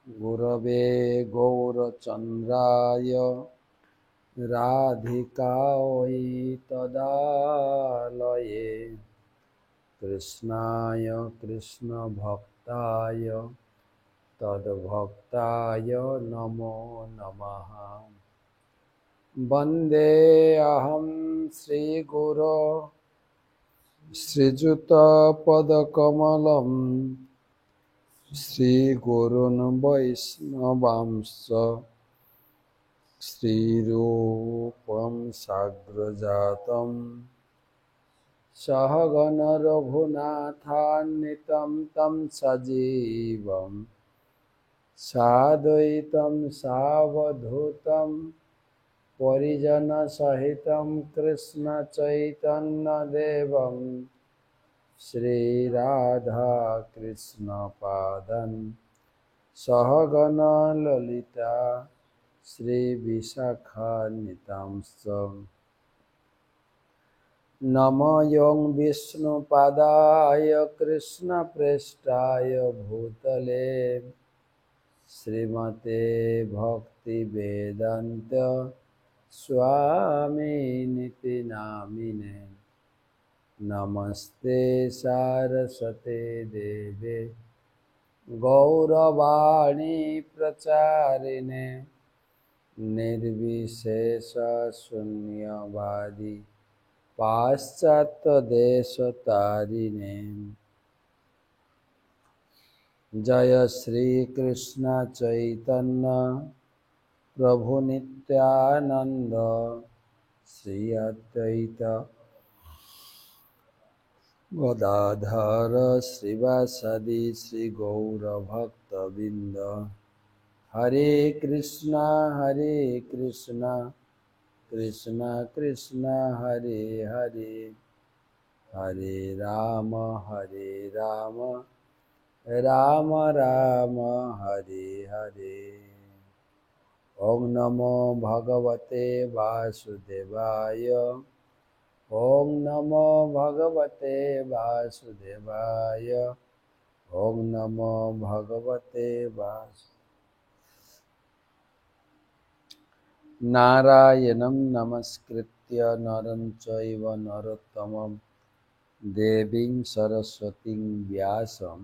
गुरवे गौरचन्द्राय राधिकायै तदालये कृष्णाय कृष्णभक्ताय तद्भक्ताय नमो नमः। वन्दे अहं श्रीगुरो श्रीयुतपदकमलं श्रीगुरुन् वैष्णवांश्च श्रीरूपं साग्रजातं सहगण रघुनाथान्वितं तं सजीवं साद्वैतं सावधूतं परिजनसहितं कृष्णचैतन्यदेवं श्रीराधाकृष्णपादं सहगण ललिता श्रीविशाखान्वितांश्च नमो यं विष्णुपादाय कृष्णप्रेष्ठाय भूतले श्रीमते भक्तिवेदान्त स्वामिनिति नामिने। नमस्ते सारस्वते देवे गौरवाणी प्रचारिणे निर्विशेष शून्यवादी पाश्चात्यदेशतारिणे। जय श्री कृष्ण चैतन्य प्रभु नित्यानंद श्री अद्वैत गदाधर श्रीवासदि श्री गौरभक्तबिंद। हरे कृष्णा कृष्णा कृष्णा हरे हरे, हरे राम राम राम हरे हरे। ओम नमो भगवते वासुदेवाय, ओम नमो भगवते वासुदेवाय, ओम नमो भगवते वासुदेवाय। नारायणं नमस्कृत्य नरं चैव नरोत्तमं देवीं सरस्वतीं व्यासं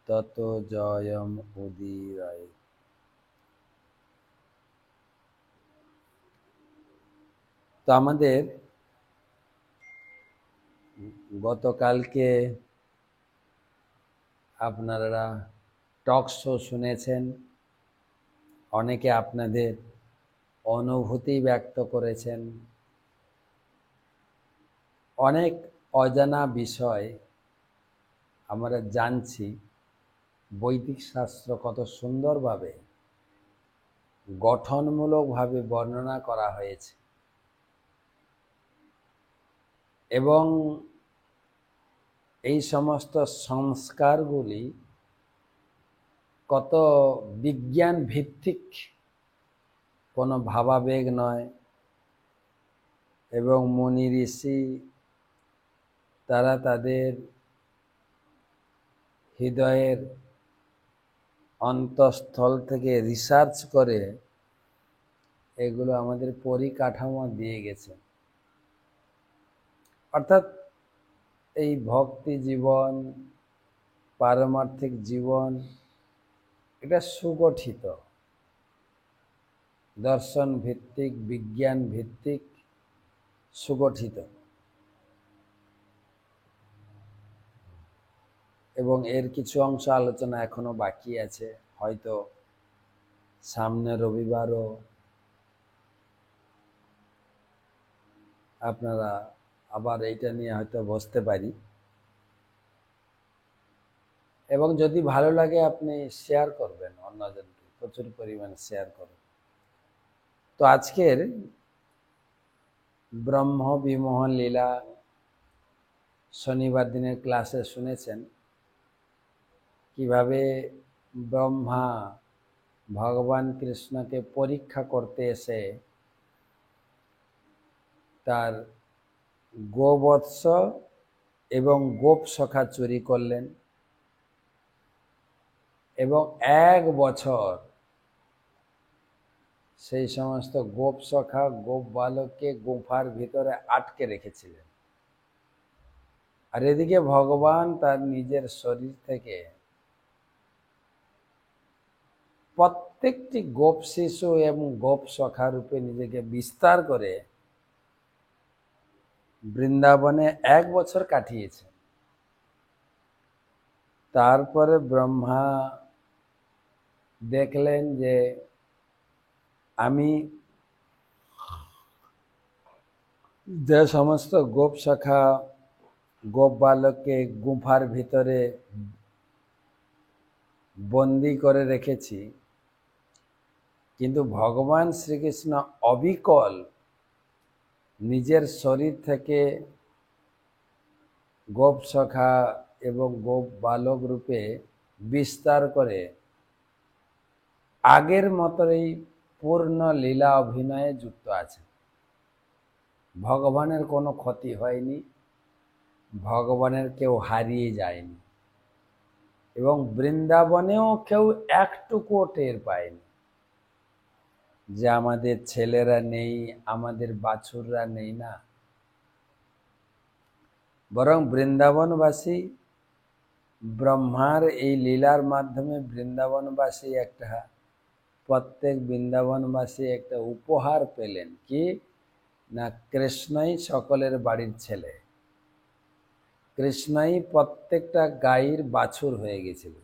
ततो जयम् उदीरये। তো আমাদের গতকালকে আপনারা টক শো শুনেছেন, অনেকে আপনাদের অনুভূতি ব্যক্ত করেছেন, অনেক অজানা বিষয় আমরা জানছি। বৈদিক শাস্ত্র কত সুন্দরভাবে গঠনমূলকভাবে বর্ণনা করা হয়েছে এবং এই সমস্ত সংস্কারগুলি কত বিজ্ঞান ভিত্তিক, কোনো ভাবাবেগ নয়। এবং মুনি ঋষি তারা তাদের হৃদয়ের অন্তঃস্থল থেকে রিসার্চ করে এগুলো আমাদের পরিকাঠামো দিয়ে গেছে। অর্থাৎ এই ভক্তি জীবন, পারমার্থিক জীবন, এটা সুগঠিত, দর্শন ভিত্তিক, বিজ্ঞান ভিত্তিক, সুগঠিত। এবং এর কিছু অংশ আলোচনা এখনো বাকি আছে। হয়তো সামনে রবিবারও আপনারা আবার এইটা নিয়ে হয়তো বসতে পারি। এবং যদি ভালো লাগে আপনি শেয়ার করবেন, অন্যজনকে প্রচুর পরিমাণে শেয়ার করবেন। তো আজকের ব্রহ্ম বিমোহন লীলা শনিবার দিনের ক্লাসে শুনেছেন কিভাবে ব্রহ্মা ভগবান কৃষ্ণকে পরীক্ষা করতে এসে তার গোবৎস এবং গোপ সখা চুরি করলেন এবং 1 বছর সেই সমস্ত গোপ সখা গোপ বালককে গুফার ভিতরে আটকে রেখেছিলেন। আর এদিকে ভগবান তার নিজের শরীর থেকে প্রত্যেকটি গোপ শিশু এবং গোপ সখা রূপে নিজেকে বিস্তার করে বৃন্দাবনে 1 বছর কাটিয়েছেন। তারপরে ব্রহ্মা দেখলেন যে আমি যে সমস্ত গোপ সখা গোপ বালককে গুফার ভিতরে বন্দি করে রেখেছি, কিন্তু ভগবান শ্রীকৃষ্ণ অবিকল নিজের শরীর থেকে গোপ সখা এবং গোপ বালক রূপে বিস্তার করে আগের মতোই পূর্ণ লীলা অভিনয়ে যুক্ত আছে। ভগবানের কোনো ক্ষতি হয়নি, ভগবানের কেউ হারিয়ে যায়নি, এবং বৃন্দাবনেও কেউ একটুকুও টের পায়নি যে আমাদের ছেলেরা নেই, আমাদের বাছুররা নেই, না। বরং বৃন্দাবনবাসী ব্রহ্মার এই লীলার মাধ্যমে বৃন্দাবনবাসী প্রত্যেক বৃন্দাবনবাসী একটা উপহার পেলেন, কি না, কৃষ্ণই সকলের বাড়ির ছেলে, কৃষ্ণই প্রত্যেকটা গাইর বাছুর হয়ে গেছিল।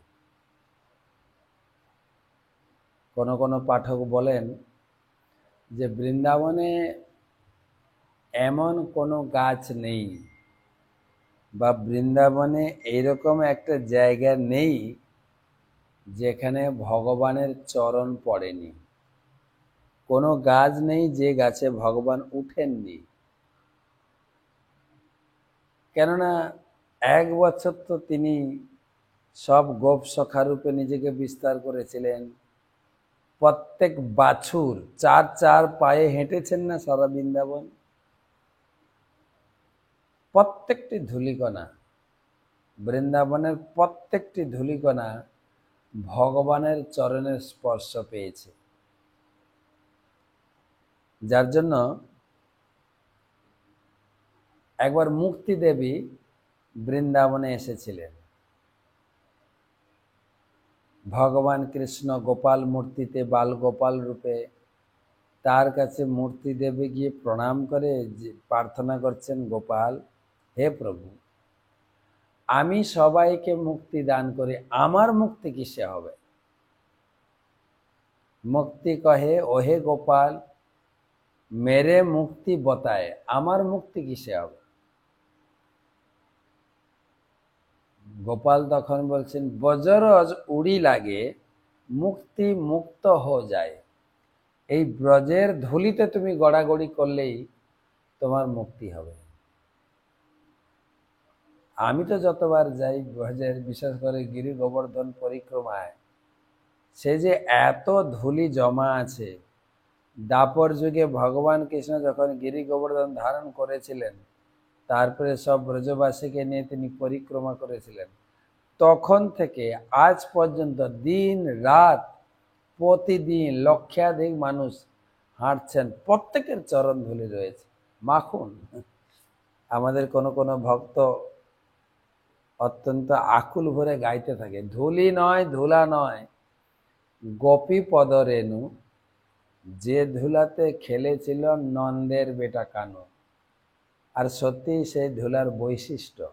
কোন কোন পাঠক বলেন যে বৃন্দাবনে এমন কোনো গাছ নেই বা বৃন্দাবনে এইরকম একটা জায়গা নেই যেখানে ভগবানের চরণ পড়েনি। কোনো গাছ নেই যে গাছে ভগবান উঠেননি। কেননা 1 বছর তো তিনি সব গোপ সখা রূপে নিজেকে বিস্তার করেছিলেন। প্রত্যেক বাছুর 4 পায়ে হেঁটেছেন না সারা বৃন্দাবন। প্রত্যেকটি ধূলিকণা, বৃন্দাবনের প্রত্যেকটি ধূলিকণা ভগবানের চরণের স্পর্শ পেয়েছে, যার জন্য একবার মুক্তি দেবী বৃন্দাবনে এসেছিলেন। ভগবান কৃষ্ণ গোপাল মূর্তিতে বাল গোপাল রূপে তার কাছে মূর্তি দেবী গিয়ে প্রণাম করে প্রার্থনা করছেন, গোপাল, হে প্রভু, আমি সবাইকে মুক্তি দান করি, আমার মুক্তি কিসে হবে? মুক্তি কহে, ওহে গোপাল মেরে মুক্তি বতায়, আমার মুক্তি কিসে হবে? গোপাল তখন বলছেন, বজ্রজ উড়ি লাগে মুক্তি মুক্ত হয়ে যায়। এই ব্রজের ধুলিতে তুমি গড়াগড়ি করলেই তোমার মুক্তি হবে। আমি তো যতবার যাই ব্রজের, বিশেষ করে গিরি গোবর্ধন পরিক্রমায়, সে যে এত ধুলি জমা আছে। দাপর যুগে ভগবান কৃষ্ণ যখন গিরি গোবর্ধন ধারণ করেছিলেন, তারপরে সব ব্রজবাসীকে নিয়ে তিনি পরিক্রমা করেছিলেন, তখন থেকে আজ পর্যন্ত দিন রাত প্রতিদিন লক্ষাধিক মানুষ হাঁটছেন, প্রত্যেকের চরণ ধুলি রয়েছে, মাখন। আমাদের কোন কোন ভক্ত অত্যন্ত আকুল ভরে গাইতে থাকে, ধুলি নয় ধুলা নয় গোপী পদ রেণু, যে ধুলাতে খেলেছিল নন্দের বেটা কানু। আর সত্যি সেই ধুলার বৈশিষ্ট্য,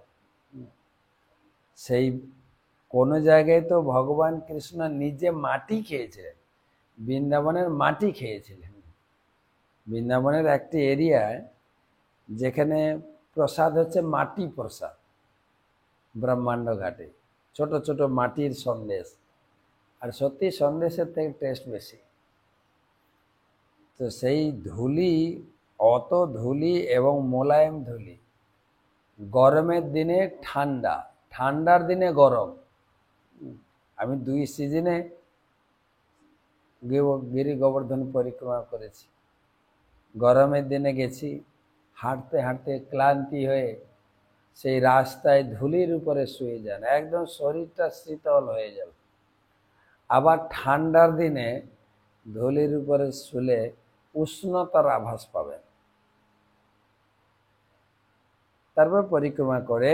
সেই কোন জায়গায় তো ভগবান কৃষ্ণ নিজে মাটি খেয়েছিলেন, বৃন্দাবনের মাটি খেয়েছিলেন। বৃন্দাবনের একটি এরিয়ায় যেখানে প্রসাদ হচ্ছে মাটি প্রসাদ, ব্রহ্মাণ্ড ঘাটে ছোট ছোট মাটির সন্দেশ, আর সত্যি সন্দেশের থেকে টেস্ট বেশি। তো সেই ধুলি, অত ধুলি এবং মোলায়েম ধুলি, গরমের দিনে ঠান্ডা, ঠান্ডার দিনে গরম। আমি 2 সিজনে গিরি গোবর্ধন পরিক্রমা করেছি। গরমের দিনে গেছি, হাঁটতে হাঁটতে ক্লান্তি হয়ে সেই রাস্তায় ধুলির উপরে শুয়ে যান, একদম শরীরটা শীতল হয়ে যাবে। আবার ঠান্ডার দিনে ধুলির উপরে শুলে উষ্ণতার আভাস পাবেন। তারপর পরিক্রমা করে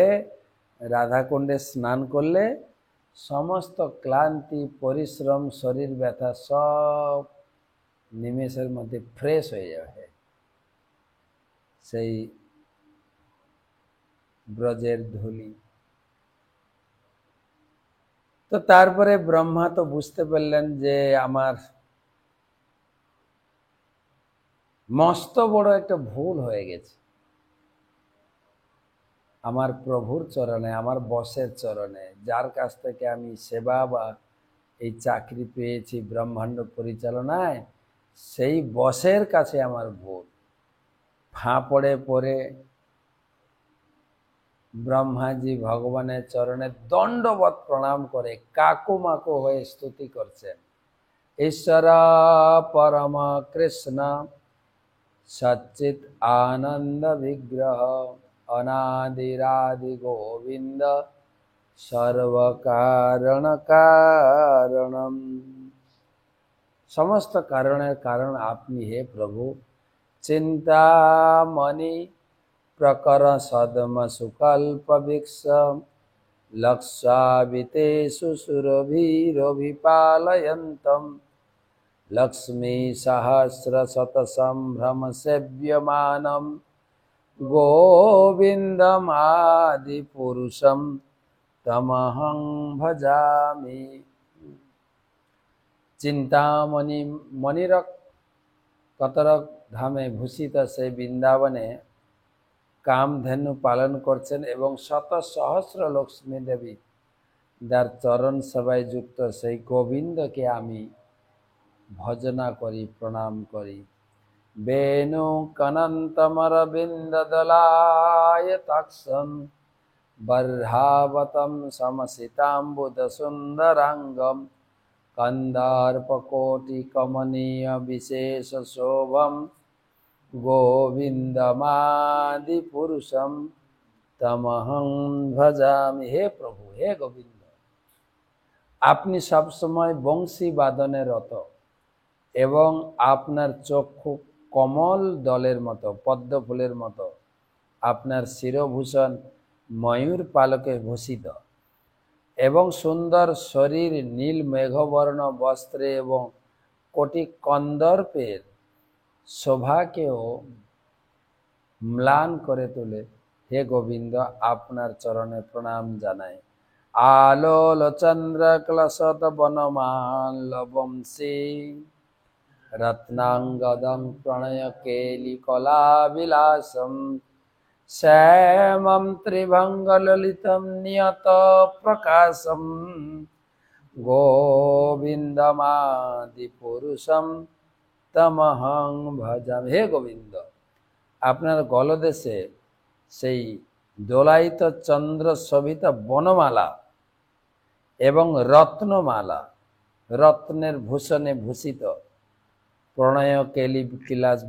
রাধাকুণ্ডে স্নান করলে সমস্ত ক্লান্তি, পরিশ্রম, শরীর ব্যথা সব নিমেষের মধ্যে ফ্রেশ হয়ে যাবে। সেই ব্রজের ধুলি। তো তারপরে ব্রহ্মা তো বুঝতে পারলেন যে আমার মস্ত বড় একটা ভুল হয়ে গেছে। আমার প্রভুর চরণে, আমার বসের চরণে, যার কাছ থেকে আমি সেবা বা এই চাকরি পেয়েছি ব্রহ্মাণ্ড পরিচালনায়, সেই বসের কাছে আমার ভুল। ফাঁপড়ে পড়ে ব্রহ্মাজি ভগবানের চরণে দণ্ডবত প্রণাম করে কাকুমাকু হয়ে স্তুতি করছেন। ঈশ্বর পরম কৃষ্ণ সচ্চিত আনন্দ বিগ্রহ অনাদিরাদি গোবিন্দ সর্বকারণ কারণম। সমস্ত কারণের কারণ আপনি হে প্রভু। চিন্তামণি প্রকর সদম সুকল্প বৃক্ষ লক্ষাবিতেষু সুরভিরভিপালয়ন্তম লক্ষ্মী সহস্র শত সম্ভ্রম সেব্যমানম গোবিন্দমাদি পুরুষম তমহং ভজামি। চিন্তামণি, মণিরক কতরক ধামে ভূষিত সেই বৃন্দাবনে কামধেনু পালন করছেন এবং শত সহস্র লক্ষ্মী দেবী যার চরণ সেবায় যুক্ত সেই গোবিন্দকে আমি ভজনা করি, প্রণাম করি। বেণু কনন্তমরবিন্দ দলায়তাক্ষম বর্হাবতম সমসিতাম্বুদ সুন্দরাঙ্গম কন্দর্পকোটি কমনীয় বিশেষ শোভম গোবিন্দমাদি পুরুষম তমহং ভজামি। হে প্রভু, হে গোবিন্দ, আপনি সবসময় বংশী বাদনে রত এবং আপনার চক্ষু কমল দলের মতো, পদ্ম ফুলের মতো, আপনার শিরভূষণ ময়ূর পালকে ভূষিত এবং সুন্দর শরীর নীল মেঘবর্ণ বস্ত্রে এবং কোটি কন্দর্পের শোভাকেও ম্লান করে তোলে। হে গোবিন্দ, আপনার চরণে প্রণাম জানাই। আলোল চন্দ্র ক্লসত বনমালবংশী রত্নাঙ্গদং প্রণয় কেলি কলা বিলাসম শ্যামম ত্রিভঙ্গ ললিতম নিয়ত প্রকাশম গোবিন্দমাদি পুরুষম তমহং ভজামি। হে গোবিন্দ, আপনার গলদেশে সেই দোলায়িত চন্দ্র শোভিত বনমালা এবং রত্নমালা, রত্নের ভূষণে ভূষিত, প্রণয় কেলি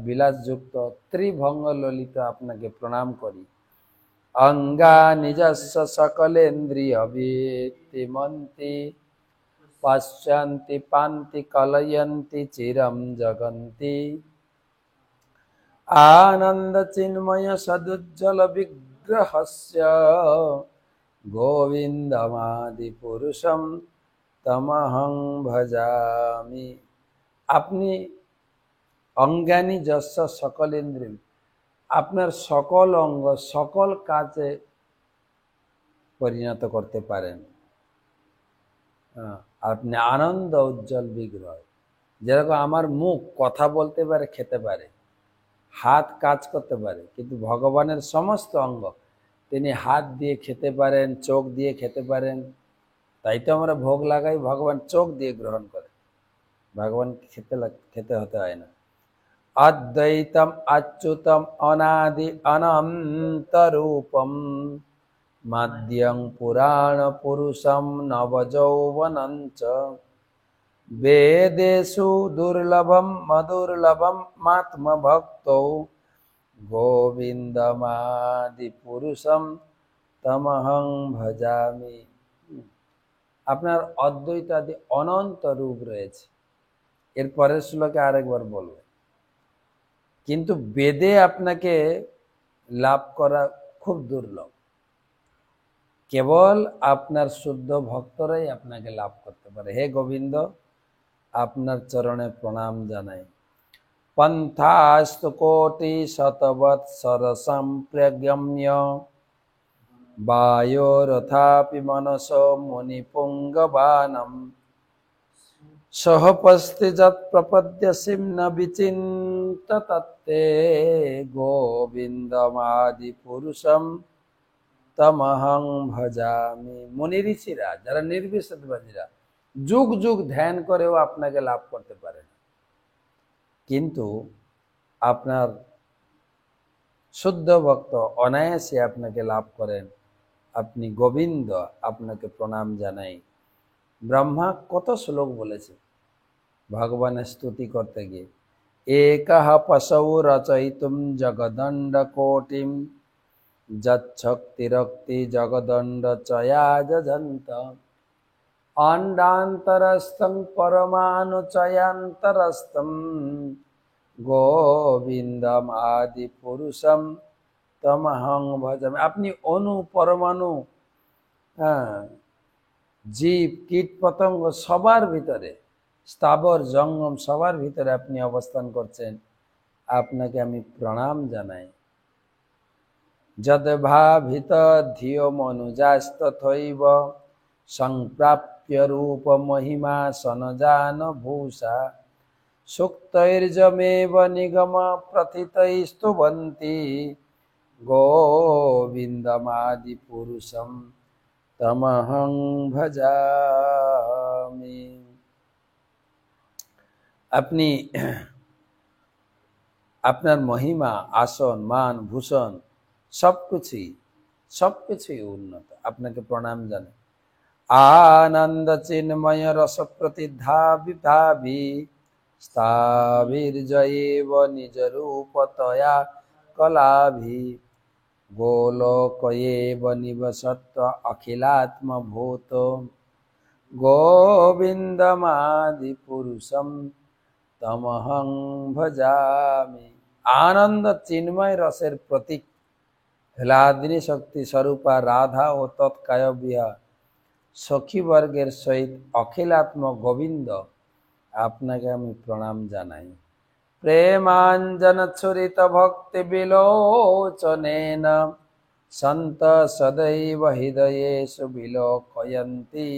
বিলাসযুক্ত ত্রিভঙ্গ ললিত আপনাকে প্রণাম করি। অঙ্গা নিজস্ব সকলেন্দ্রিয় বৃত্তিমন্তি পশ্যন্তি পান্তি কলয়ন্তি চিরম জগন্তি আনন্দ চিন্ময় সদুজ্জ্বল বিগ্রহস্য গোবিন্দমাদি পুরুষম তমহং ভজামি। আপনি অঙ্গানি যস্য সকল ইন্দ্রিয়, আপনার সকল অঙ্গ সকল কাজে পরিণত করতে পারেন। আপনি আনন্দ উজ্জ্বল বিগ্রহ, যেরকম আমার মুখ কথা বলতে পারে, খেতে পারে, হাত কাজ করতে পারে, কিন্তু ভগবানের সমস্ত অঙ্গ, তিনি হাত দিয়ে খেতে পারেন, চোখ দিয়ে খেতে পারেন। তাই তো আমরা ভোগ লাগাই, ভগবান চোখ দিয়ে গ্রহণ করে, ভগবান খেতে হতে হয় না। অদ্বৈতম অচ্যুতম অনাদি অনন্ত রূপম মাদ্যং পুরাণ পুরুষম নবযৌবনঞ্চ বেদেষু দুর্লভম মদুর্লভম মাত্মভক্তৌ গোবিন্দমাদি পুরুষম তমহং ভজামি। আপনার অদ্বৈত আদি অনন্ত রূপ রয়েছে। এর পরের শ্লোকে আরেকবার বলবে, কিন্তু বেদে আপনাকে লাভ করা খুব দুর্লভ। কেবল আপনার শুদ্ধ ভক্তরাই আপনাকে লাভ করতে পারে। হে গোবিন্দ, আপনার চরণে প্রণাম জানাই। পন্থাস্তু কোটি শতবৎসর সম্প্রগম্য বায়োরথাপি মনসো মুনিপুঙ্গবানম সহপস্তি যৎ প্রপদ্যসিম ন বিচিন্ততত্তে গোবিন্দমাদি পুরুষম তমহং ভজামি। মুনি ঋষিরা, যারা নির্বিশেষবাদীরা, যুগ যুগ ধ্যান করেও আপনাকে লাভ করতে পারে না, কিন্তু আপনার শুদ্ধ ভক্ত অনায়াসে আপনাকে লাভ করেন। আপনি গোবিন্দ, আপনাকে প্রণাম জানাই। ব্রহ্মা কত শ্লোক বলেছে ভগবানের স্তুতি করতে গিয়ে। একঃ পশৌ রচয়িতুম জগদণ্ড কোটিম যচ্ছক্তিরক্তি জগদণ্ড চয়া যজন্ত অণ্ডান্তরস্থং পরমাণু চয়ান্তরস্থং গোবিন্দম আদি পুরুষম তমহং ভজামি। আপনি অণু পরমাণু, জীব কীট পতঙ্গ সবার ভিতরে, স্থাবর জঙ্গম সবার ভিতরে আপনি অবস্থান করছেন, আপনাকে আমি প্রণাম জানাই। যদ ভাবিত ধিয় মনুজাস্তথৈব সংপ্রাপ্য রূপ মহিমা সনজান ভূষা সুক্তৈর্যমেব নিগম প্রথিতৈস্তুবন্তি গোবিন্দমাদি পুরুষম তমহং ভজামি। আপনি আপনার মহিমা, আসন, মান, ভূষণ সবকিছুই উন্নত, আপনাকে প্রণাম জানাই। আনন্দ চিন্ময় রস প্রতিধাবি স্থাবির্জয়েব নিজ রূপতয়া কলাভি গোলোকয়েব নিবসত্ব অখিলাত্মভূত গোবিন্দমাদি পুরুষম তমহং ভজামি। আনন্দ চিন্ময় রসের প্রতীক হ্লাদিনী শক্তি স্বরূপা রাধা ও তৎকায়বিহা সখীবর্গের সহিত অখিলাত্ম গোবিন্দ, আপনাকে আমি প্রণাম জানাই। প্রেমাঞ্জন ছুরিত ভক্তি বিলোচনেন সন্ত সদৈব হৃদয়েষু বিলোকয়ন্তি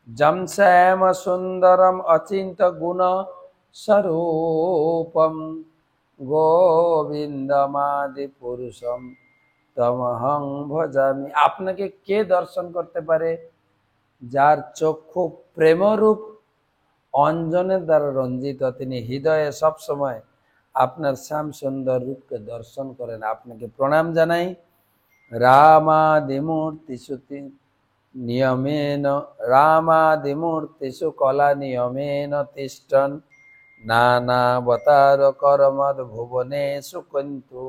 যম শ্যাম সুন্দরম অচিন্ত গুণ স্বরূপম গোবিন্দমাদি পুরুষম তমহং ভজামি। আপনাকে কে দর্শন করতে পারে? যার চক্ষু প্রেমরূপ অঞ্জনের দ্বারা রঞ্জিত, তিনি হৃদয়ে সবসময় আপনার শ্যাম সুন্দর রূপকে দর্শন করেন। আপনাকে প্রণাম জানাই। রামাদিমূর্তিষু নিয়মেন রামাদিমূর্তিষু কলা নিয়মেন তিষ্ঠন নানাবতার করমদ ভুবনেষু কিন্তু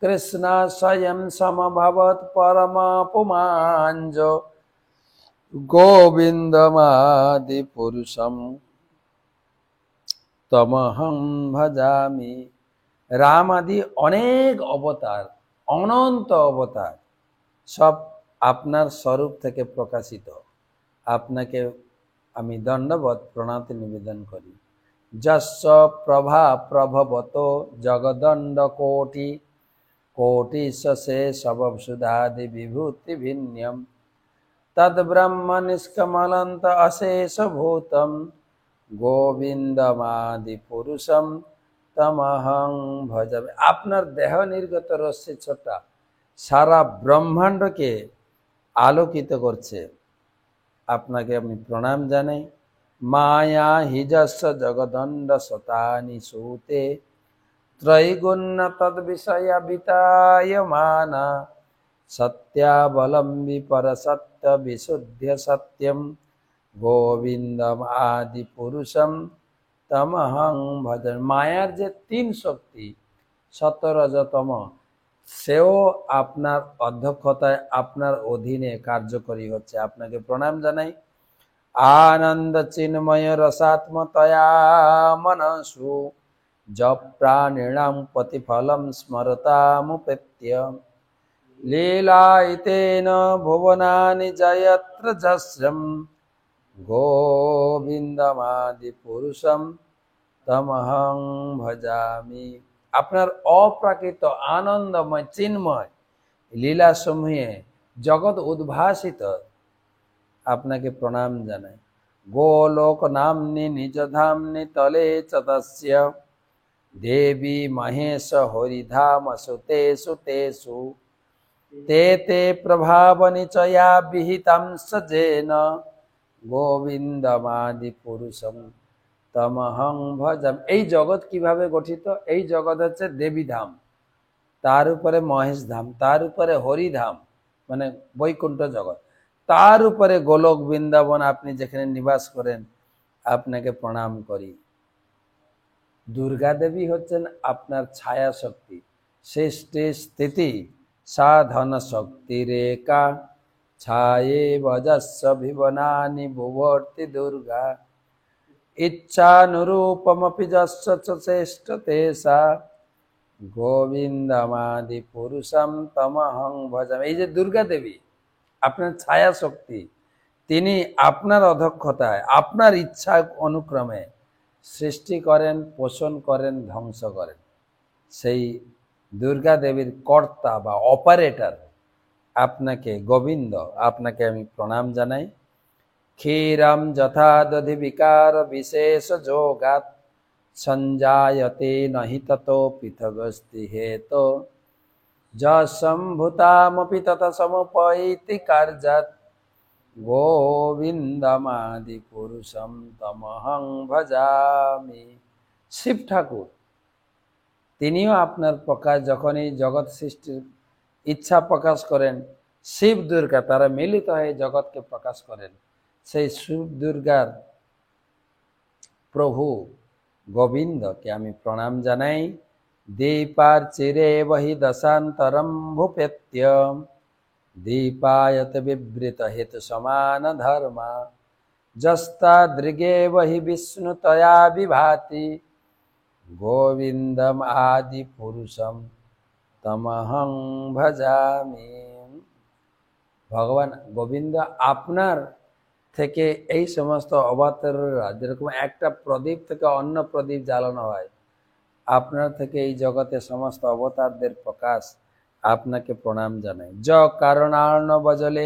কৃষ্ণ স্বয়ং সমভবৎ পরমাপুমাঞ্জ গোবিন্দমাদি পুরুষম তমহং ভজামি। রাম আদি অনেক অবতার, অনন্ত অবতার, সব আপনার স্বরূপ থেকে প্রকাশিত। আপনাকে আমি দণ্ডবত প্রণাতি নিবেদন করি। যস্য প্রভা প্রভবত জগদণ্ড কোটি কোটিশেষবসুধাদি বিভূতি ভিন্নম তদ্ব্রহ্ম নিষ্কমলন্ত অশেষ ভূতম গোবিন্দমাদি পুরুষম তমহং ভজামি। আপনার দেহ নির্গত রশ্মি ছোটা সারা ব্রহ্মাণ্ডকে আলোকিত করছে, আপনাকে আমি প্রণাম জানাই। মায়া হিজস্ব জগদণ্ড শতানি সূতে ত্রৈগুণ্য তদ্বিষয়া বিতায়মানা সত্যাবলম্বী পরসত্য বিশুদ্ধ সত্যম গোবিন্দম আদি পুরুষম তমহং ভজামি। মায়ার যে তিন শক্তি, সত্য রজতম, সেও আপনার অধ্যক্ষতায় আপনার অধীনে কার্যকরী হচ্ছে। আপনাকে প্রণাম জানাই। আনন্দ চিন্ময় রসাত্মতয়া মনসু প্রাণিনাম প্রতিফলম স্মরতামুপেত্য লীলায়িতেন ভুবনানি জয়ত্র যস্যম গোবিন্দমাদি পুরুষম তমহং ভজামি। আপনার অপ্রাকৃত আনন্দময় চিন্ময় লীলা সমূহে জগৎ উদ্ভাসিত আপনাকে প্রণাম জানাই। গোলোক নামনি নিজ ধামনি তলে চতস্য দেবী মহেশ হরিধাম সুতেষু তেষু তে তে প্রভাব নিচয়া বিহিতং সজেন গোবিন্দমাদি পুরুষম তমহং ভজম। এই জগৎ কিভাবে গঠিত? এই জগৎ হচ্ছে দেবী ধাম, তার উপরে মহেশ ধাম, তার উপরে হরিধাম মানে বৈকুণ্ঠ জগৎ, তার উপরে গোলক বৃন্দাবন, আপনি যেখানে নিবাস করেন, আপনাকে প্রণাম করি। দুর্গা দেবী হচ্ছেন আপনার ছায়া শক্তি, সৃষ্টি স্থিতি সাধন শক্তি রেখা ছায়ে বজস্ব ভিবনানি ভুবর্তি দুর্গা ইচ্ছানুরূপমপি যস্য চ শ্রেষ্ঠ তেষা গোবিন্দমাদি পুরুষম তমহং ভজামি। এই যে দুর্গা দেবী আপনার ছায়া শক্তি, তিনি আপনার অধ্যক্ষতায় আপনার ইচ্ছা অনুক্রমে সৃষ্টি করেন, পোষণ করেন, ধ্বংস করেন। সেই দুর্গা দেবীর কর্তা বা অপারেটর আপনাকে গোবিন্দ, আপনাকে আমি প্রণাম জানাই। ক্ষীরম যথা দধি বিকার বিশেষ যোগাত সঞ্জায়তে নহি ততো পৃথগস্তি হেতো যম্ভূতামপি তথা সমুপৈতি কার্যাৎ গোবিন্দমাদি পুরুষম তমহং ভজামি। শিব ঠাকুর তিনিও আপনার প্রকাশ, যখন এই জগৎ সৃষ্টির ইচ্ছা প্রকাশ করেন, শিব দুর্গা তারা মিলিত হয়ে জগৎকে প্রকাশ করেন। সেই শিব দুর্গার প্রভু গোবিন্দকে আমি প্রণাম জানাই। দীপার চিরে বহি দশান্তরম ভূপেত্য দীপায়ত বিবৃত হেতু সমান ধর্মা যস্তা দৃগে বহি বিষ্ণু তয়া বিভাতি গোবিন্দম আদি পুরুষম তমহং ভজামি। ভগবান গোবিন্দ আপনার থেকে এই সমস্ত অবতাররা, যেরকম একটা প্রদীপ থেকে অন্য প্রদীপ জ্বালানো হয়, আপনার থেকে এই জগতে সমস্ত অবতারদের প্রকাশ, আপনাকে প্রণাম জানাই। য কারণার্ণ বজলে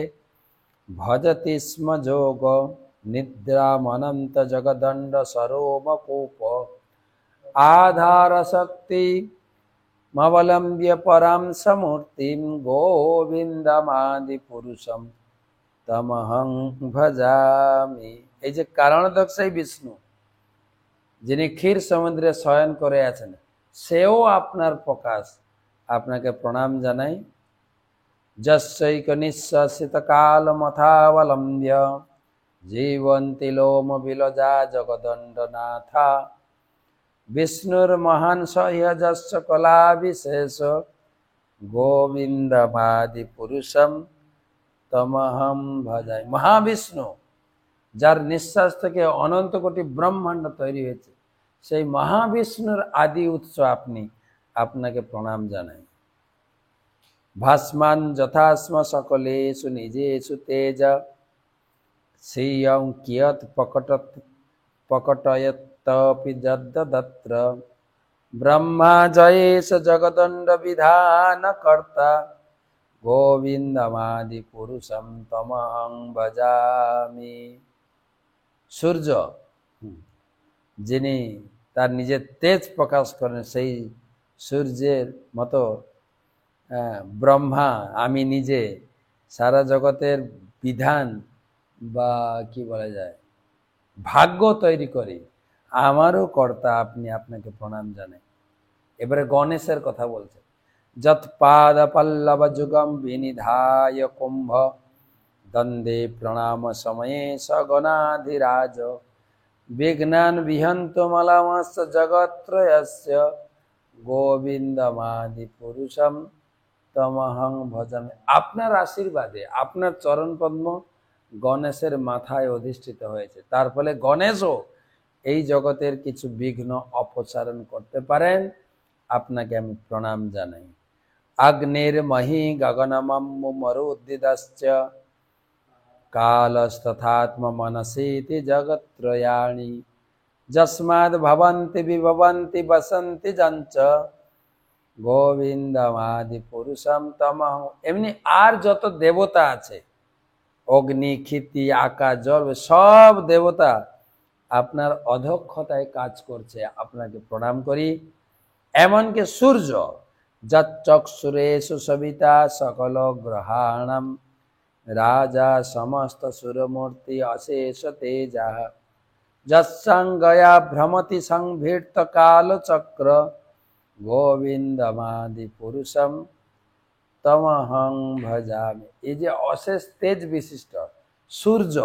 ভজতি স্ম যোগ নিদ্রামনন্ত জগদণ্ড সরোমকূপ আধার শক্তি মবলম্ব্য পরাম সমূর্তিম গোবিন্দমাদি পুরুষম তমহং ভজামি। এই যে কারণদক্ষাই বিষ্ণু, যিনি ক্ষীর সমুদ্রে শয়ন করে আছেন, সেও আপনার প্রকাশ, আপনাকে প্রণাম জানাই। যস্যৈক নিঃশ্বাসিত কাল মথাবলম্ব্য জীবন্তি লোম বিলজা জগদণ্ডনাথা বিষ্ণুর মহান সহ্য যস্য কলা বিশেষ গোবিন্দমাদি পুরুষম তমহম ভজামি। মহাবিষ্ণু, যার নিঃশ্বাস থেকে অনন্ত কোটি ব্রহ্মাণ্ড তৈরি হয়েছে, সেই মহাবিষ্ণুর আদি উৎস আপনি, আপনাকে প্রণাম জানাই। ভাস্মান যথাস্ম সকলেষু নিজেষু তেজ শ্রিয়ং কিয়ৎ প্রকটয়ত্তপি যদ্দত্র ব্রহ্মা জয়েশ জগদণ্ড বিধান কর্তা গোবিন্দমাদি পুরুষম তমহং ভজামি। সূর্য, যিনি তার নিজের তেজ প্রকাশ করেন, সেই সূর্যের মতো ব্রহ্মা আমি নিজে সারা জগতের বিধান বা কি বলা যায় ভাগ্য তৈরি করি, আমারও কর্তা আপনি, আপনাকে প্রণাম জানাই। এবারে গণেশের কথা বলছে। যৎ পাদ পল্লব যুগম বিনিধায় কুম্ভ দন্দে প্রণাম সময়ে সগণাধিরাজ বিঘ্নান বিহন্তু মলমস্য জগত্রয়স্য গোবিন্দমাদি পুরুষম তমহং ভজামি। আপনার আশীর্বাদে আপনার চরণ পদ্ম গণেশের মাথায় অধিষ্ঠিত হয়েছে, তার ফলে গণেশও এই জগতের কিছু বিঘ্ন অপসারণ করতে পারেন। আপনাকে আমি প্রণাম জানাই। অগ্নির্মহি গগনমম্মু মরুদ্দিদশ্চ কালস্তথাত্ম মনসীতি জগত্রয়াণি যস্মাদ ভবন্তি বিভবন্তি বসন্তি জঞ্চ গোবিন্দমাদি পুরুষম তমহ। এমনি আর যত দেবতা আছে, অগ্নি, ক্ষিতি, আকাশ, জল, সব দেবতা আপনার অধ্যক্ষতায় কাজ করছে, আপনাকে প্রণাম করি। এমনকি সূর্য, যচ্চক্ষুরেষু সবিতা সকল গ্রহাণম রাজা সমস্ত সুরমূর্তি অশেষ তেজা যৎসঙ্গয়া ভ্রমতি সংভীর্ত কালচক্র গোবিন্দমাদি পুরুষম তমহং ভজামি। এই যে অশেষ তেজ বিশিষ্ট সূর্য,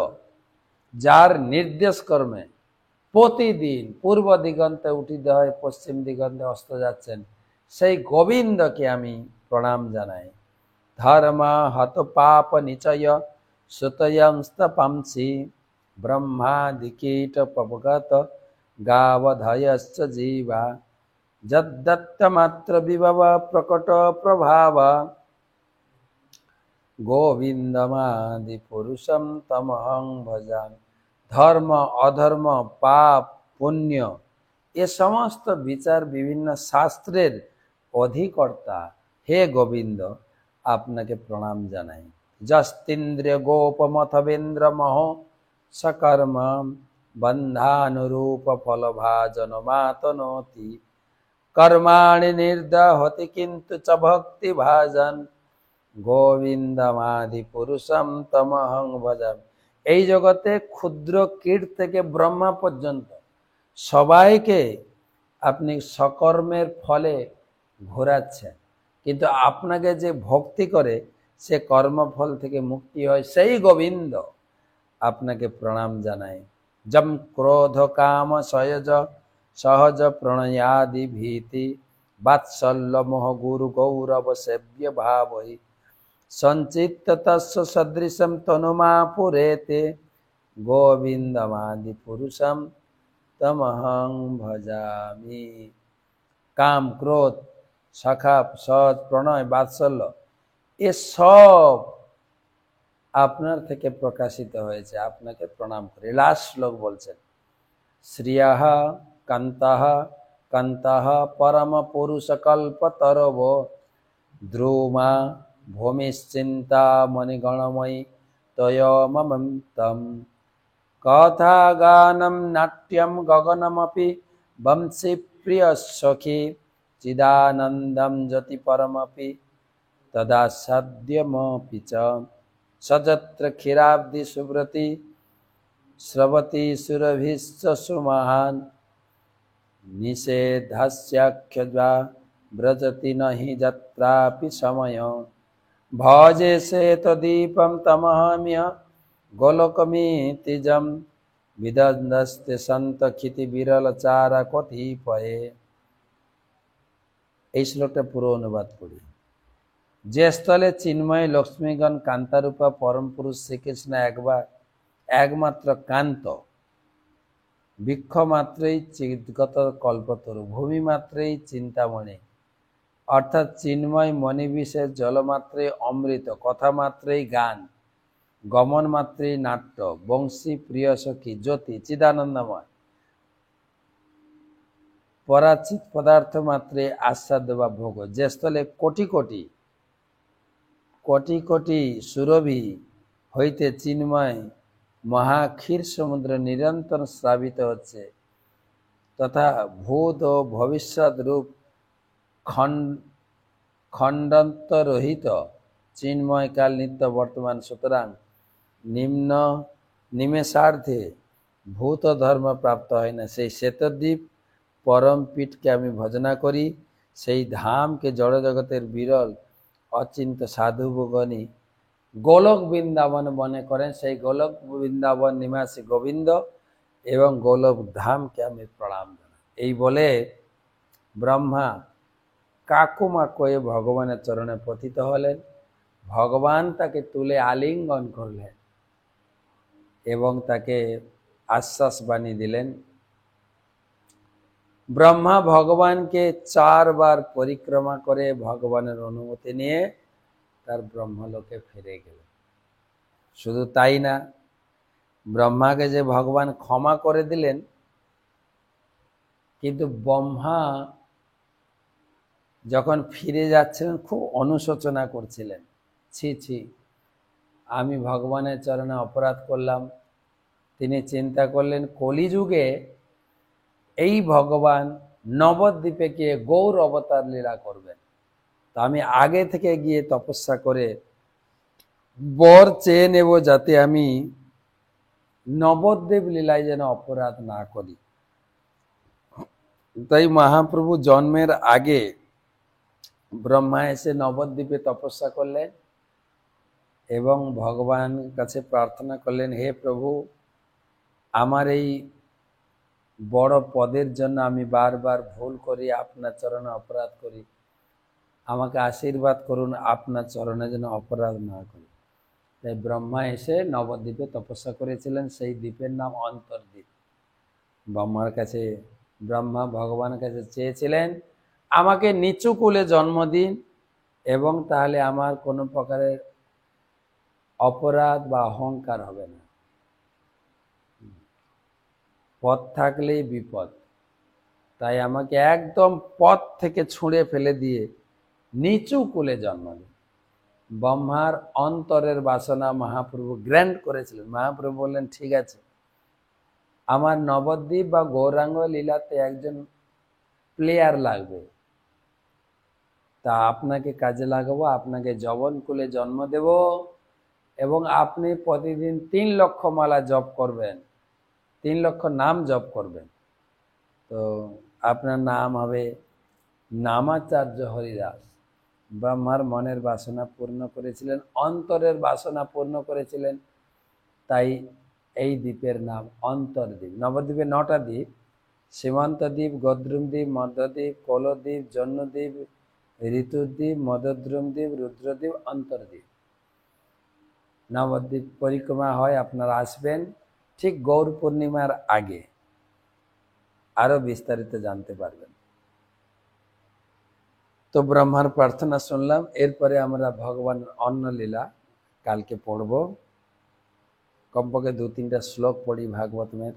যার নির্দেশ কর্মে প্রতিদিন পূর্ব দিগন্তে উঠিতে হয়, পশ্চিম দিগন্তে অস্ত যাচ্ছেন, সেই গোবিন্দকে আমি প্রণাম জানাই। ধর্ম হত পাপ নিচয় সুতয়ংস্তপাংসি ব্রহ্মাদি কীট পবগত গাবধয়শ্চ জীবা যদ্দত্ত মাত্র বিভব প্রকট প্রভাব গোবিন্দমাদি পুরুষম তমহং ভজামি। ধর্ম, অধর্ম, পাপ, পুণ্য এ সমস্ত বিচার বিভিন্ন শাস্ত্রের অধিকর্তা হে গোবিন্দ, আপনাকে প্রণাম জানাই। যস্তিন্দ্রিয় গোপমথবেন্দ্র মহ সকর্ম বন্ধানুরূপ ফলভাজন মাতনোতি কর্মাণি নির্দহতি কিন্তু চ ভক্তি ভাজন গোবিন্দমাদি পুরুষম তমহং ভজামি। এই জগতে ক্ষুদ্র কীট থেকে ব্রহ্মা পর্যন্ত সবাইকে আপনি সকর্মের ফলে ঘোরাচ্ছেন, কিন্তু আপনাকে যে ভক্তি করে সে কর্মফল থেকে মুক্তি হয়, সেই গোবিন্দ আপনাকে প্রণাম জানাই। যম ক্রোধ কাম সয়জ সহজ প্রণয়াদি ভীতি বাৎসল্য মোহ গুরু গৌরব সেব্য ভাবই সঞ্চিত তস্য সদৃশম তনুমা পুরেতে গোবিন্দমাদি পুরুষম তমহং ভজামি। কাম, ক্রোধ, সখা, সহজ, প্রণয়, বাৎসল্য এ সব আপনার থেকে প্রকাশিত হয়েছে, আপনাকে প্রণাম করি। লাস্ট শ্লোক বলছেন, শ্রিয়ঃ কান্তঃ কান্তঃ পরম পুরুষ কল্পতরব ধ্রুমা ভূমিশ্চিন্তা মণিগণময়ী তয়মমন্তম কথা গানম নাট্যম গগনমপি বংশী প্রিয় সখী চিদানন্দম জ্যোতি পরমপি তদা সদ্যমপি চ সযত্র ক্ষীরাব্দি সুব্রতি স্রবতি সুরভিশ্চ সুমহান নিষেধস্যাখ্যা ব্রজতি নহি যত্রাপি সময় ভজে শ্বেতদীপম তমহম্য গোলকমিতিজম বিদন্দস্তে সন্ত ক্ষিতি বিরল চারা কতিপয়ে। এই শ্লোকটা পুরো অনুবাদ করি। যে স্থলে চিন্ময় লক্ষ্মীগণ কান্তারূপা পরম পুরুষ শ্রীকৃষ্ণ একমাত্র কান্ত, বৃক্ষ মাত্রই চিৎগত কল্পতরু, ভূমি মাত্রই চিন্তামণি, অর্থাৎ চিন্ময় মণিবিশেষ, জলমাত্রই অমৃত, কথা মাত্রই গান, গমন মাত্রই নাট্য, বংশী প্রিয় সখী, জ্যোতি চিদানন্দময়, পরাচিত পদার্থ মাত্রই আস্বাদ্য বা ভোগ। যে স্থলে কোটি কোটি কোটি কোটি সুরভি হইতে চিন্ময় মহাক্ষীর সমুদ্র নিরন্তর স্রাবিত হচ্ছে, তথা ভূত ও ভবিষ্যৎ রূপ খণ্ডান্তরহিত চিন্ময় কাল নিত্য বর্তমান। সুতরাং নিমেষার্ধে ভূত ধর্ম প্রাপ্ত হয় না। সেই শ্বেতদ্বীপ পরম পীঠকে আমি ভজনা করি, সেই ধামকে জড় জগতের বিরল অচিন্ত সাধুগণী গোলক বৃন্দাবন মনে করেন। সেই গোলক বৃন্দাবন নিবাসী গোবিন্দ এবং গোলক ধামকে আমি প্রণাম জানাই। এই বলে ব্রহ্মা কাকুমা কয়ে ভগবানের চরণে পতিত হলেন। ভগবান তাকে তুলে আলিঙ্গন করলেন এবং তাকে আশ্বাস বাণী দিলেন। ব্রহ্মা ভগবানকে 4 বার পরিক্রমা করে ভগবানের অনুমতি নিয়ে তার ব্রহ্মলোকে ফিরে গেলেন। শুধু তাই না, ব্রহ্মাকে যে ভগবান ক্ষমা করে দিলেন, কিন্তু ব্রহ্মা যখন ফিরে যাচ্ছিলেন খুব অনুশোচনা করছিলেন, ছি ছি আমি ভগবানের চরণে অপরাধ করলাম। তিনি চিন্তা করলেন কলিযুগে এই ভগবান নবদ্বীপে গিয়ে গৌর অবতার লীলা করবেন, তা আমি আগে থেকে গিয়ে তপস্যা করে বর চেয়ে নেব যাতে আমি নবদ্বীপ লীলায় যেন অপরাধ না করি। তাই মহাপ্রভু জন্মের আগে ব্রহ্মা এসে নবদ্বীপে তপস্যা করলেন এবং ভগবান কাছে প্রার্থনা করলেন, হে প্রভু, আমার এই বড় পদের জন্য আমি বারবার ভুল করি, আপনার চরণে অপরাধ করি, আমাকে আশীর্বাদ করুন আপনার চরণে যেন অপরাধ না করি। তাই ব্রহ্মা এসে নবদ্বীপে তপস্যা করেছিলেন, সেই দ্বীপের নাম অন্তর্দ্বীপ। ব্রহ্মা ভগবানের কাছে চেয়েছিলেন আমাকে নিচু কুলে জন্ম দিন এবং তাহলে আমার কোনো প্রকারের অপরাধ বা অহংকার হবে না। পথ থাকলেই বিপদ, তাই আমাকে একদম পথ থেকে ছুঁড়ে ফেলে দিয়ে নিচু কুলে জন্ম দিন। ব্রহ্মার অন্তরের বাসনা মহাপ্রভু গ্র্যান্ট করেছিলেন। মহাপ্রভু বললেন, ঠিক আছে, আমার নবদ্বীপ বা গৌরাঙ্গ লীলাতে একজন প্লেয়ার লাগবে, তা আপনাকে কাজে লাগাবো, আপনাকে যবন কুলে জন্ম দেব এবং আপনি প্রতিদিন 3 লক্ষ মালা জপ করবেন, 3 লক্ষ নাম জপ করবেন। তো আপনার নাম হবে নামাচার্য হরিদাস। ব্রহ্মার মনের বাসনা পূর্ণ করেছিলেন, অন্তরের বাসনা পূর্ণ করেছিলেন, তাই এই দ্বীপের নাম অন্তর্দ্বীপ। নবদ্বীপে 9টা দ্বীপ, সীমান্ত দ্বীপ, গদ্রুম দ্বীপ, মধ্যদ্বীপ, কলদ্বীপ, জন্মদ্বীপ, ঋতুদ্বীপ, মদদ্রুম দ্বীপ, রুদ্রদ্বীপ, অন্তর্দ্বীপ। নবদ্বীপ পরিক্রমা হয়, আপনারা আসবেন ঠিক গৌর পূর্ণিমার আগে, আরো বিস্তারিত জানতে পারবেন। তো ব্রহ্মার প্রার্থনা শুনলাম, এরপরে আমরা ভগবানের অন্য লীলা কালকে পড়ব। কমপক্ষে 2-3টা শ্লোক পড়ি ভাগবতমের।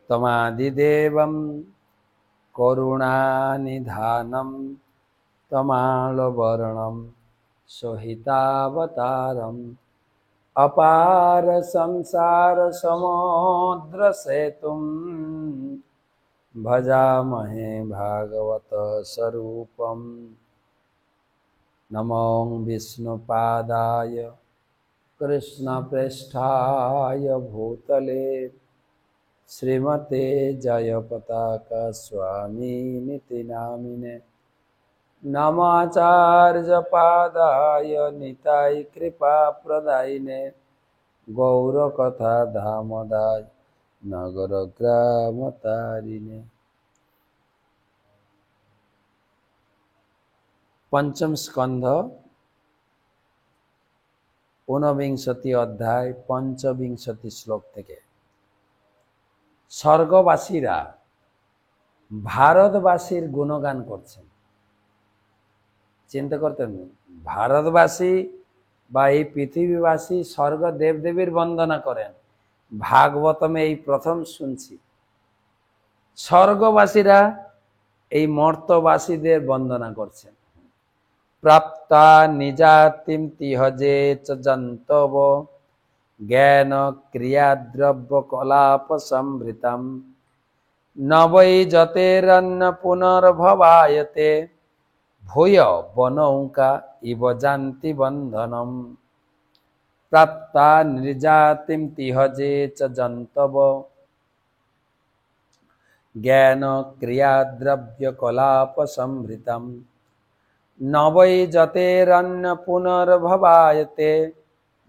তমাদিদেবম করুণানিধানম তমালবর্ণম সহিতাবতারম অপার সংসার সমুদ্র সেতুম ভজামহে ভাগবত স্বরূপম। নমো বিষ্ণুপাদায় কৃষ্ণপ্রেষ্ঠায় ভূতলে শ্রীমতে জয়পতাকা স্বামিনিতি নামিনে। নমাচার্য পাদায় নিতাই কৃপা প্রদায়িনে গৌরকথা ধামদায় নগর গ্রাম তারিণে। পঞ্চম স্কন্ধ 49 অধ্যায় 25 শ্লোক থেকে। স্বর্গবাসীরা ভারতবাসীর গুণগান করছেন। চিন্তা করতেন, ভারতবাসী বা এই পৃথিবীবাসী স্বর্গ দেবদেবীর বন্দনা করেন, ভাগবতমে এই প্রথম শুনছি। স্বর্গবাসীরা এই মর্তবাসীদের বন্দনা করছেন। প্রাপ্তা নিজাতিম তিহজে চ জন্তব জ্ঞান ক্রিয়াদ্রব্য কলাপ সম্ভৃতম নবৈ যতেরন্ন পুনর্ভবায়তে ভূয় বনৌকা ইব যান্তি বন্ধনম। প্রাপ্তা নিজাতিম তিহজে চ জন্তব জ্ঞান ক্রিয়াদ্রব্য কলাপ সম্ভৃতম নবৈ যতেরন্ন পুনর্ভবায়তে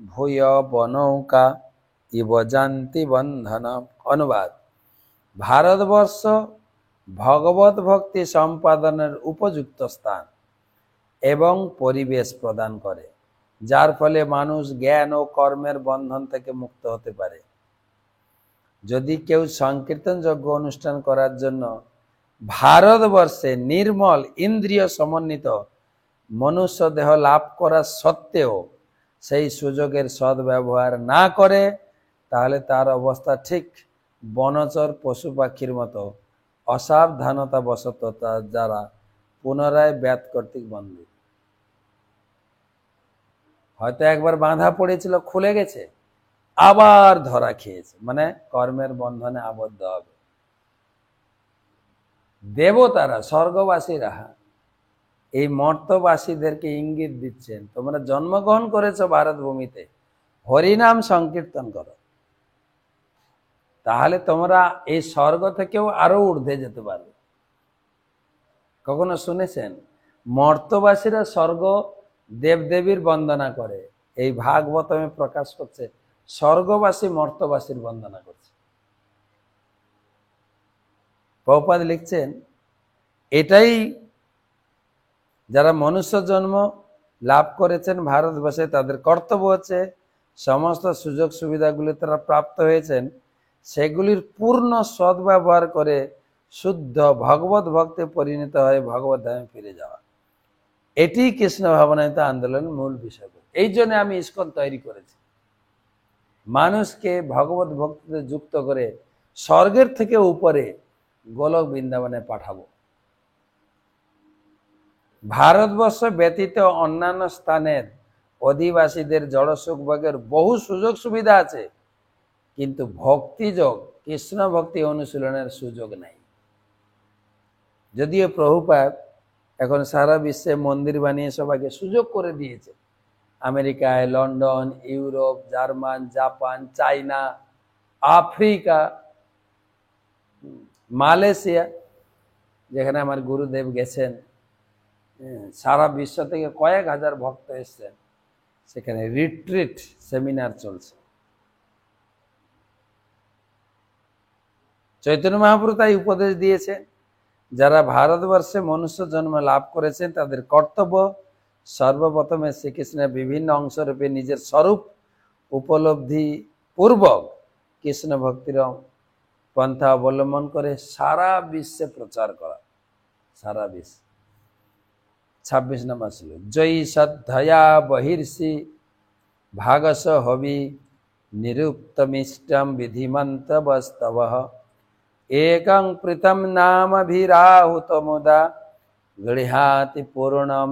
ভূয় বনৌকা ইব যান্তি বন্ধনম। অনুবাদ: ভারতবর্ষ ভগবত ভক্তি সম্পাদনের উপযুক্ত স্থান এবং পরিবেশ প্রদান করে, যার ফলে মানুষ জ্ঞান ও কর্মের বন্ধন থেকে মুক্ত হতে পারে। যদি কেউ সংকীর্তন যজ্ঞ অনুষ্ঠান করার জন্য ভারতবর্ষে নির্মল ইন্দ্রিয় সমন্বিত মনুষ্য দেহ লাভ করা সত্ত্বেও সেই সুযোগের সদ্ব্যবহার না করে, তাহলে তার অবস্থা ঠিক বনচর পশু পাখির মতো অসাবধানতা বশত তার দ্বারা পুনরায় ব্যাত কর্তৃক বন্দী। হয়তো একবার বাঁধা পড়েছিল, খুলে গেছে, আবার ধরা খেয়েছে, মানে কর্মের বন্ধনে আবদ্ধ হবে। দেবতারা, স্বর্গবাসীরা এই মর্তবাসীদেরকে ইঙ্গিত দিচ্ছেন, তোমরা জন্মগ্রহণ করেছো ভারত ভূমিতে, হরিনাম সংকীর্তন করো, তাহলে তোমরা এই স্বর্গ থেকেও আরো ঊর্ধ্বে যেতে পারবে। কখনো শুনেছেন মর্তবাসীরা স্বর্গ দেবদেবীর বন্দনা করে? এই ভাগবতমে প্রকাশ করছে স্বর্গবাসী মর্তবাসীর বন্দনা করছে। প্রভুপাদ লিখছেন, এটাই যারা মনুষ্য জন্ম লাভ করেছেন ভারতবর্ষে, তাদের কর্তব্য হচ্ছে সমস্ত সুযোগ সুবিধাগুলি তারা প্রাপ্ত হয়েছেন সেগুলির পূর্ণ সদ্ব্যবহার করে শুদ্ধ ভগবত ভক্তে পরিণত হয়ে ভগবত ধামে ফিরে যাওয়া। এটি কৃষ্ণ ভাবনায়িত আন্দোলনের মূল বিষয়। এই জন্য আমি ইস্কন তৈরি করেছি, মানুষকে ভগবত ভক্তিতে যুক্ত করে স্বর্গের থেকে উপরে গোলক বৃন্দাবনে পাঠাবো। ভারতবর্ষ ব্যতীত অন্যান্য স্থানের অধিবাসীদের জড়সুখ ভোগের বহু সুযোগ সুবিধা আছে, কিন্তু ভক্তিযোগ, কৃষ্ণ ভক্তি অনুশীলনের সুযোগ নাই। যদিও প্রভুপাদ এখন সারা বিশ্বে মন্দির বানিয়ে সবাইকে সুযোগ করে দিয়েছে, আমেরিকায়, London, Europe, German, Japan, China, Africa, Malaysia, যেখানে আমার গুরুদেব গেছেন, সারা বিশ্ব থেকে কয়েক হাজার ভক্ত এসছেন, সেখানে রিট্রিট সেমিনার চলছে। চৈতন্য মহাপ্রভু তাই উপদেশ দিয়েছেন, যারা ভারতবর্ষে মনুষ্য জন্ম লাভ করেছেন তাদের কর্তব্য সর্বপ্রথমে শ্রীকৃষ্ণের বিভিন্ন অংশরূপে নিজের স্বরূপ উপলব্ধি পূর্বক কৃষ্ণ ভক্তির পন্থা অবলম্বন করে সারা বিশ্বে প্রচার করা। সারা বিশ্ব। 26 নম্বর শ্লোক, জয়ী শ্রদ্ধয়া বহির্ষি ভাগস হবি নিরুক্তমিষ্টম বিধিমন্তবস্তব একং প্রীতম নামভিরাহুত মুদা গৃহাতি পূর্ণম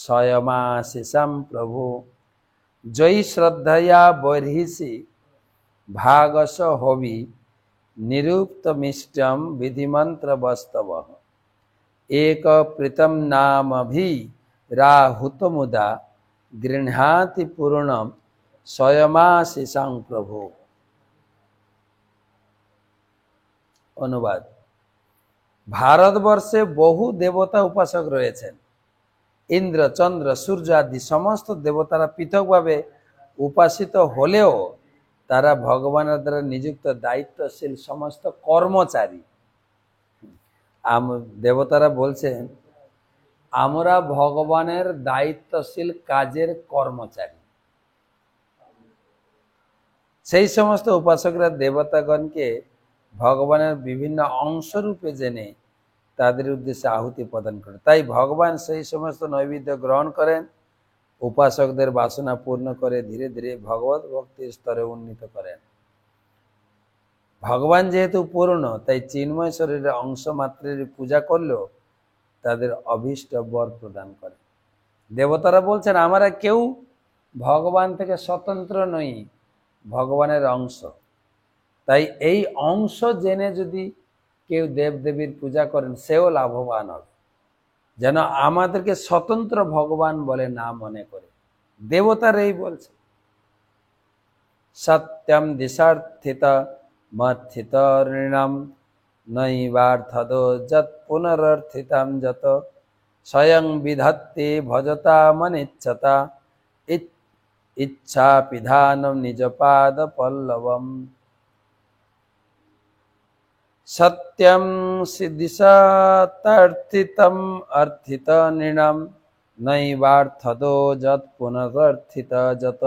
স্বয়মাশিষম প্রভু। জয়ী শ্রদ্ধয়া বহির্ষি ভাগস হবি নিরুক্তমিষ্টম বিধিমন্ত্রবস্তব এক প্রীতম নামভিরাহুত মুদা গৃহাতি পূর্ণম স্বয়মাশিষং প্রভু। অনুবাদ, ভারতবর্ষে বহু দেবতা উপাসক রয়েছেন। ইন্দ্র, চন্দ্র, সূর্য আদি সমস্ত দেবতারা পৃথকভাবে উপাসিত হলেও তারা ভগবানের দ্বারা নিযুক্ত দায়িত্বশীল সমস্ত কর্মচারী। দেবতারা বলছেন, আমরা ভগবানের দায়িত্বশীল কাজের কর্মচারী। সেই সমস্ত উপাসকরা দেবতাগণকে ভগবানের বিভিন্ন অংশরূপে জেনে তাদের উদ্দেশ্যে আহুতি প্রদান করে। তাই ভগবান সেই সমস্ত নৈবেদ্য গ্রহণ করেন, উপাসকদের বাসনা পূর্ণ করে ধীরে ধীরে ভগবত ভক্তির স্তরে উন্নীত করেন। ভগবান যেহেতু পূর্ণ, তাই চিন্ময় শরীরের অংশ মাত্রের পূজা করলেও তাদের অভীষ্ট বর প্রদান করে। দেবতারা বলছেন, আমরা কেউ ভগবান থেকে স্বতন্ত্র নই, ভগবানের অংশ। তাই এই অংশ জেনে যদি কেউ দেবদেবীর পূজা করেন, সেও লাভবান হবে, যেন আমাদেরকে স্বতন্ত্র ভগবান বলে না মনে করে। দেবতারা এই বলছে, সত্যম দিশার্থিত মথিত ঋণম নৈবার্থদো যৎ পুনরর্থিতম যত স্বয়ং বিধত্তে ভজতা মনিচ্ছতা ইচ্ছা পিধানম নিজ পাদ পল্লবম। सत्यं सिद्धिशतार्थितम् अर्थित नृणां नैवार्थदो जत् पुनरर्थित जत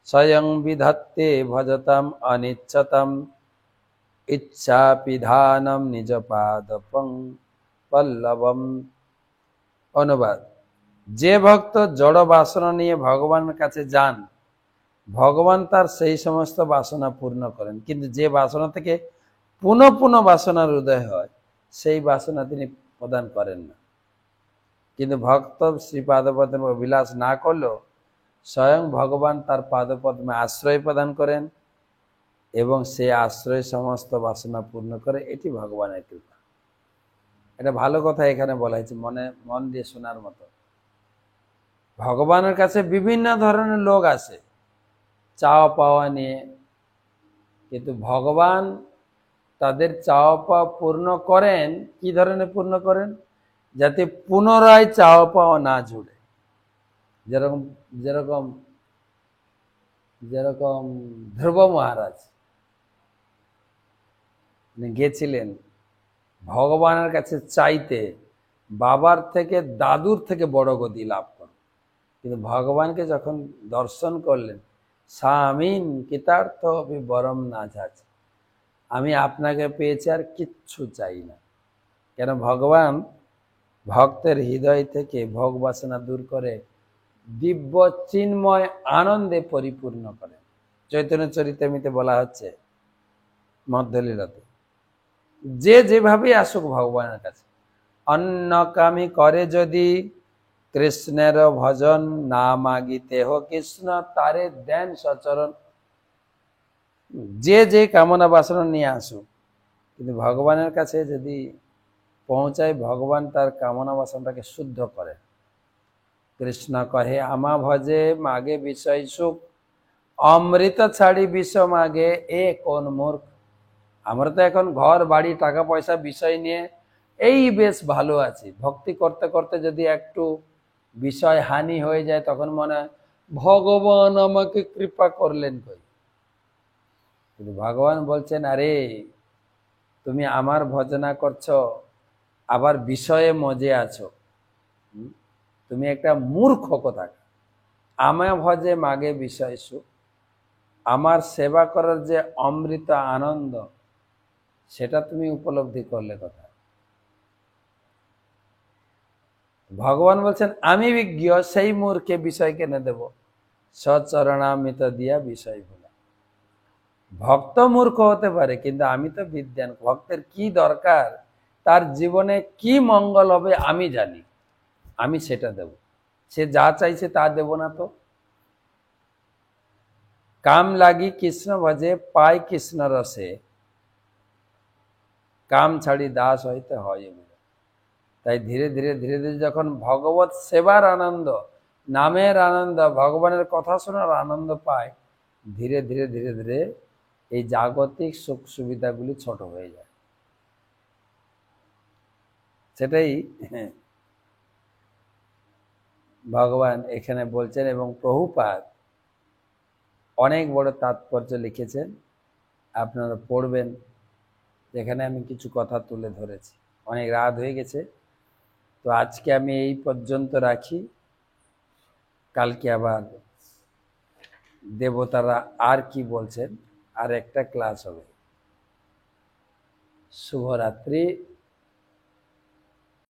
स्वयं विधत्ते भजताम् अनिच्छताम् इच्छापिधानं निजपादपं পল্লবম। অনুবাদ: যে ভক্ত জড় বাসনা নিয়ে ভগবানের কাছে যান, ভগবান তার সেই সমস্ত বাসনা পূর্ণ করেন, কিন্তু যে বাসনা থেকে পুনঃ পুনঃ বাসনার উদয় হয় সেই বাসনা তিনি প্রদান করেন না। কিন্তু ভক্ত শ্রী পাদপদ্মে অভিলাষ না করলেও স্বয়ং ভগবান তার পাদপদ্মে আশ্রয় প্রদান করেন এবং সে আশ্রয় সমস্ত বাসনা পূর্ণ করে। এটি ভগবানের কৃপা। এটা ভালো কথা এখানে বলা হয়েছে, মন দিয়ে শোনার মতো। ভগবানের কাছে বিভিন্ন ধরনের লোক আসে চাওয়া পাওয়া নিয়ে, কিন্তু ভগবান তাদের চাওয়া পাওয়া পূর্ণ করেন। কি ধরনের পূর্ণ করেন? যাতে পুনরায় চাওয়া পাওয়া না জুড়ে। যেরকম যেরকম যেরকম ধ্রুব মহারাজ গেছিলেন ভগবানের কাছে চাইতে, বাবার থেকে দাদুর থেকে বড় গতি লাভ করেন, কিন্তু ভগবানকে যখন দর্শন করলেন, স্বামীন কৃতার্থ বরম না যাচ, আমি আপনাকে পেয়েছি, আর কিচ্ছু চাই না। কেন? ভগবান ভক্তের হৃদয় থেকে ভোগ বাসনা দূর করে দিব্য চিন্ময় আনন্দে পরিপূর্ণ করেন। চৈতন্য চরিতামৃতে বলা হচ্ছে মধ্যলীলাতে, যে যেভাবে আসুক ভগবানের কাছে, অন্য কামি করে যদি কৃষ্ণের ভজন না মাগিতে হো কৃষ্ণ তারে দেন সচরণ। যে যে কামনা বাসনা নিয়ে আসুক, কিন্তু ভগবানের কাছে যদি পৌঁছায়, ভগবান তার কামনা বাসনাটাকে শুদ্ধ করে। কৃষ্ণ কহে আমা ভজে মাগে বিষয় সুখ, অমৃত ছাড়ি বিষ মাগে এ কোন মূর্খ। আমরা তো এখন ঘর বাড়ি টাকা পয়সা বিষয় নিয়ে এই বেশ ভালো আছি, ভক্তি করতে করতে যদি একটু বিষয় হানি হয়ে যায় তখন মনে হয় ভগবান আমাকে কৃপা করলেন কই। কিন্তু ভগবান বলছেন, আরে তুমি আমার ভজনা করছো, আবার বিষয়ে মজে আছো, তুমি একটা মূর্খ কোথাকার। আমায় ভজে মাগে বিষয় সুখ, আমার সেবা করার যে অমৃত আনন্দ সেটা তুমি উপলব্ধি করলে কোথায়? ভগবান বলছেন, আমি বিজ্ঞ, সেই মূর্খে বিষয় কেনে দেব, সচরণামৃত দিয়া বিষয় ভোলা। ভক্ত মূর্খ হতে পারে, কিন্তু আমি তো বিদ্যান। ভক্তের কি দরকার, তার জীবনে কি মঙ্গল হবে আমি জানি, আমি সেটা দেব। সে যা চাইছে তা দেব না তো? কাম লাগি কৃষ্ণ ভজে পাই কৃষ্ণ রসে, কাম ছাড়ি দাস হইতে হয়। তাই ধীরে ধীরে ধীরে ধীরে যখন ভগবত সেবার আনন্দ, নামের আনন্দ, ভগবানের কথা শোনার আনন্দ পায়, ধীরে ধীরে ধীরে ধীরে এই জাগতিক সুখ সুবিধাগুলি ছোট হয়ে যায়। সেটাই ভগবান এখানে বলছেন, এবং প্রভুপাদ অনেক বড় তাৎপর্য লিখেছেন, আপনারা পড়বেন। যেখানে আমি কিছু কথা তুলে ধরেছি, অনেক রাত হয়ে গেছে, তো আজকে আমি এই পর্যন্ত রাখি। কালকে আবার দেবতারা আর কি বলছেন আর একটা ক্লাস হবে। শুভরাত্রি।